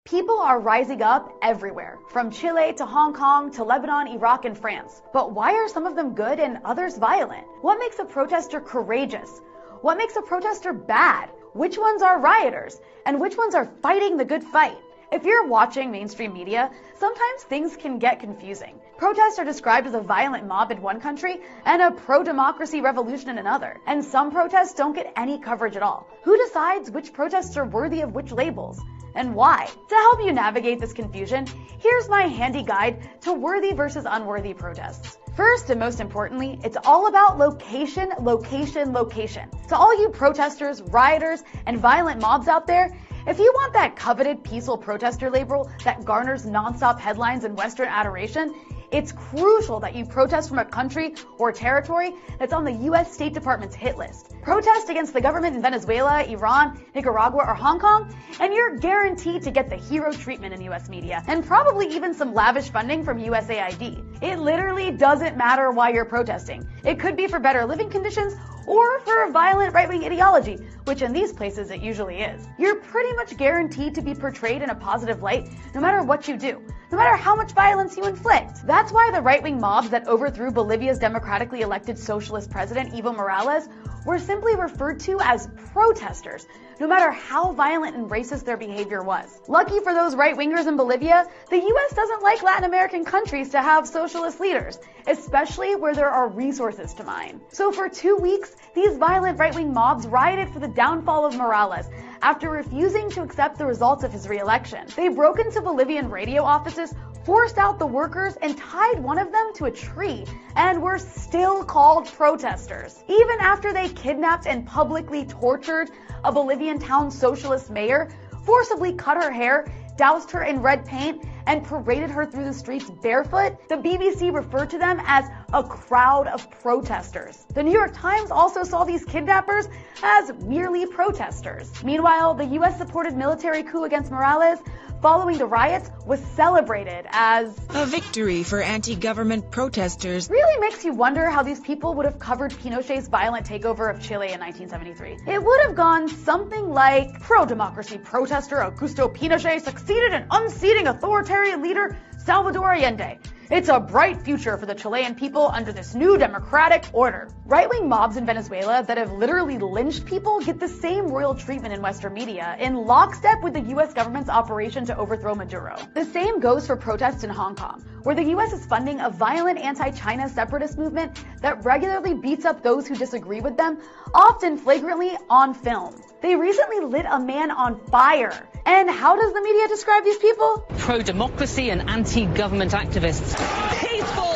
People are rising up everywhere, from Chile to Hong Kong to Lebanon, Iraq, and France. But why are some of them good and others violent? What makes a protester courageous? What makes a protester bad? Which ones are rioters? And which ones are fighting the good fight? If you're watching mainstream media, sometimes things can get confusing. Protests are described as a violent mob in one country and a pro-democracy revolution in another. And some protests don't get any coverage at all. Who decides which protests are worthy of which labels? And why? To help you navigate this confusion, here's my handy guide to worthy versus unworthy protests. First and most importantly, it's all about location, location, location. To all you protesters, rioters, and violent mobs out there, if you want that coveted peaceful protester label that garners nonstop headlines and Western adoration, it's crucial that you protest from a country or territory that's on the US State Department's hit list. Protest against the government in Venezuela, Iran, Nicaragua, or Hong Kong, and you're guaranteed to get the hero treatment in US media, and probably even some lavish funding from USAID. It literally doesn't matter why you're protesting. It could be for better living conditions or for a violent right-wing ideology, which in these places it usually is. You're pretty much guaranteed to be portrayed in a positive light no matter what you do, no matter how much violence you inflict. That's why the right-wing mobs that overthrew Bolivia's democratically elected socialist president Evo Morales were simply referred to as protesters, no matter how violent and racist their behavior was. Lucky for those right-wingers in Bolivia, the US doesn't like Latin American countries to have socialist leaders, especially where there are resources to mine. So for 2 weeks, these violent right-wing mobs rioted for the downfall of Morales after refusing to accept the results of his re-election. They broke into Bolivian radio offices, forced out the workers, and tied one of them to a tree, and were still called protesters. Even after they kidnapped and publicly tortured a Bolivian town socialist mayor, forcibly cut her hair, doused her in red paint, and paraded her through the streets barefoot, the BBC referred to them as a crowd of protesters. The New York Times also saw these kidnappers as merely protesters. Meanwhile, the US-supported military coup against Morales following the riots was celebrated as a victory for anti-government protesters. Really makes you wonder how these people would have covered Pinochet's violent takeover of Chile in 1973. It would have gone something like, pro-democracy protester Augusto Pinochet succeeded in unseating authoritarian leader Salvador Allende. It's a bright future for the Chilean people under this new democratic order. Right-wing mobs in Venezuela that have literally lynched people get the same royal treatment in Western media, in lockstep with the US government's operation to overthrow Maduro. The same goes for protests in Hong Kong, where the US is funding a violent anti-China separatist movement that regularly beats up those who disagree with them, often flagrantly on film. They recently lit a man on fire. And how does the media describe these people? Pro-democracy and anti-government activists. Peaceful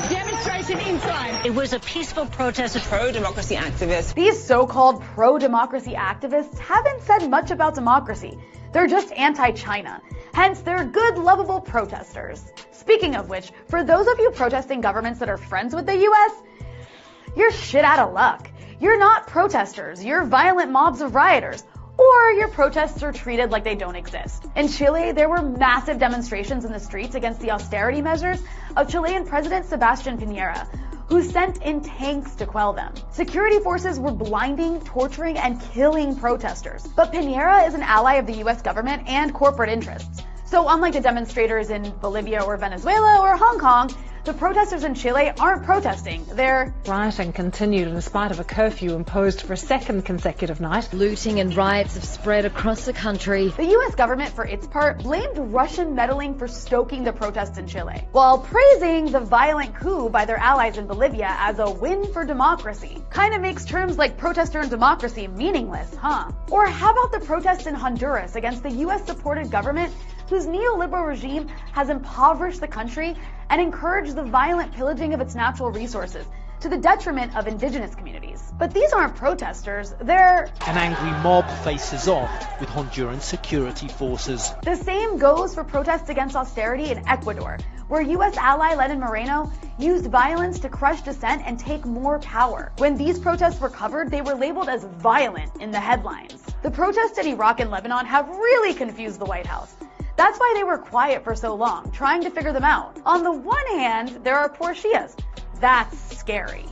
demonstration inside. It was a peaceful protest of pro-democracy activists. These so-called pro-democracy activists haven't said much about democracy. They're just anti-China. Hence, they're good, lovable protesters. Speaking of which, for those of you protesting governments that are friends with the US, you're shit out of luck. You're not protesters, you're violent mobs of rioters. Or your protests are treated like they don't exist. In Chile, there were massive demonstrations in the streets against the austerity measures of Chilean President Sebastián Piñera, who sent in tanks to quell them. Security forces were blinding, torturing, and killing protesters. But Piñera is an ally of the US government and corporate interests. So unlike the demonstrators in Bolivia or Venezuela or Hong Kong, the protesters in Chile aren't protesting, they're... Rioting continued in spite of a curfew imposed for a second consecutive night. Looting and riots have spread across the country. The US government, for its part, blamed Russian meddling for stoking the protests in Chile, while praising the violent coup by their allies in Bolivia as a win for democracy. Kinda makes terms like protester and democracy meaningless, huh? Or how about the protests in Honduras against the US-supported government whose neoliberal regime has impoverished the country and encouraged the violent pillaging of its natural resources to the detriment of indigenous communities. But these aren't protesters, they're... An angry mob faces off with Honduran security forces. The same goes for protests against austerity in Ecuador, where US ally Lenin Moreno used violence to crush dissent and take more power. When these protests were covered, they were labeled as violent in the headlines. The protests in Iraq and Lebanon have really confused the White House. That's why they were quiet for so long, trying to figure them out. On the one hand, there are poor Shias. That's scary.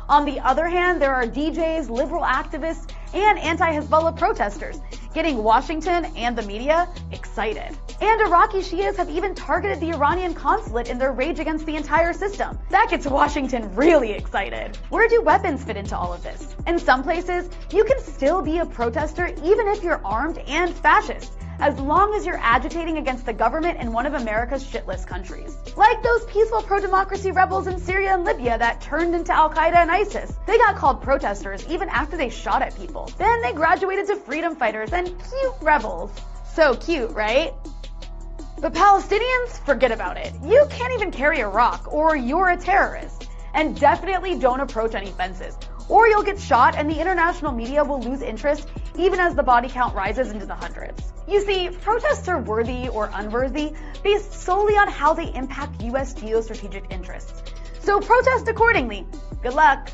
On the other hand, there are DJs, liberal activists, and anti-Hezbollah protesters, getting Washington and the media excited. And Iraqi Shias have even targeted the Iranian consulate in their rage against the entire system. That gets Washington really excited. Where do weapons fit into all of this? In some places, you can still be a protester even if you're armed and fascist, as long as you're agitating against the government in one of America's shitless countries. Like those peaceful pro-democracy rebels in Syria and Libya that turned into Al-Qaeda and ISIS. They got called protesters even after they shot at people. Then they graduated to freedom fighters and cute rebels. So cute, right? But Palestinians, forget about it. You can't even carry a rock, or you're a terrorist. And definitely don't approach any fences, or you'll get shot and the international media will lose interest even as the body count rises into the hundreds. You see, protests are worthy or unworthy based solely on how they impact US geostrategic interests. So protest accordingly. Good luck.